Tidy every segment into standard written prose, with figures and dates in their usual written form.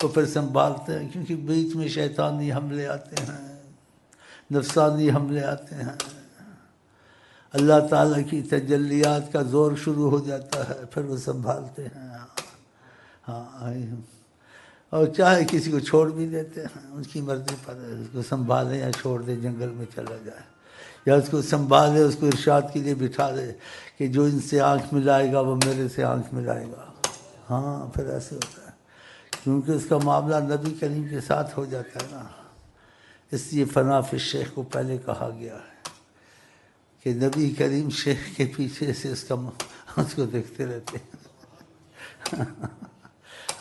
وہ پھر سنبھالتے ہیں، کیونکہ بیچ میں شیطانی حملے آتے ہیں، نفسانی حملے آتے ہیں، اللہ تعالیٰ کی تجلیات کا زور شروع ہو جاتا ہے، پھر وہ سنبھالتے ہیں۔ ہاں، اور چاہے کسی کو چھوڑ بھی دیتے ہیں، ان کی مرضی پر ہے، اس کو سنبھالے یا چھوڑ دے، جنگل میں چلا جائے، یا اس کو سنبھالے، اس کو ارشاد کے لیے بٹھا دے کہ جو ان سے آنکھ ملائے گا وہ میرے سے آنکھ ملائے گا۔ ہاں، پھر ایسے ہوتا ہے، کیونکہ اس کا معاملہ نبی کریم کے ساتھ ہو جاتا ہے نا، اس لیے فنا فی الشیخ کو پہلے کہا گیا ہے کہ نبی کریم شیخ کے پیچھے سے اس کو دیکھتے رہتے ہیں۔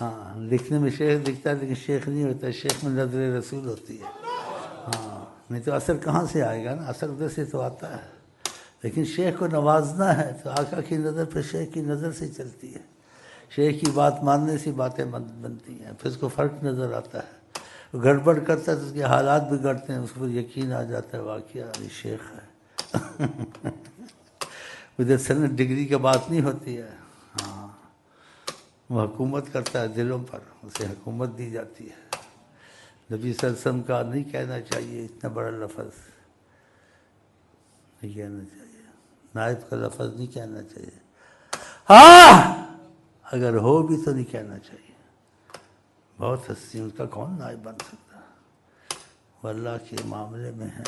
ہاں، لکھنے میں شیخ دکھتا ہے لیکن شیخ نہیں ہوتا، شیخ میں نظر رسول ہوتی ہے۔ ہاں، نہیں تو اثر کہاں سے آئے گا نا، اثر ادھر سے تو آتا ہے، لیکن شیخ کو نوازنا ہے تو آقا کی نظر پہ شیخ کی نظر سے چلتی ہے، شیخ کی بات ماننے سے باتیں بنتی ہیں، پھر اس کو فرق نظر آتا ہے، وہ گڑبڑ کرتا ہے تو اس کے حالات بگڑتے ہیں، اس کو یقین آ جاتا ہے واقعہ یہ شیخ ہے۔ ادھر سند ڈگری کی بات نہیں ہوتی ہے، ہاں، وہ حکومت کرتا ہے دلوں پر، اسے حکومت دی جاتی ہے۔ نبی صلی اللہ علیہ وسلم کا نہیں کہنا چاہیے اتنا بڑا لفظ، نہیں کہنا چاہیے، نائب کا لفظ نہیں کہنا چاہیے، ہاں اگر ہو بھی تو نہیں کہنا چاہیے، بہت ہستی ان کا کون نائب بن سکتا، وہ اللہ کے معاملے میں ہے،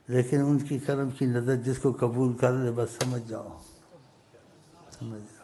لیکن ان کی کرم کی نظر جس کو قبول کر لے بس سمجھ جاؤ، سمجھ جاؤ۔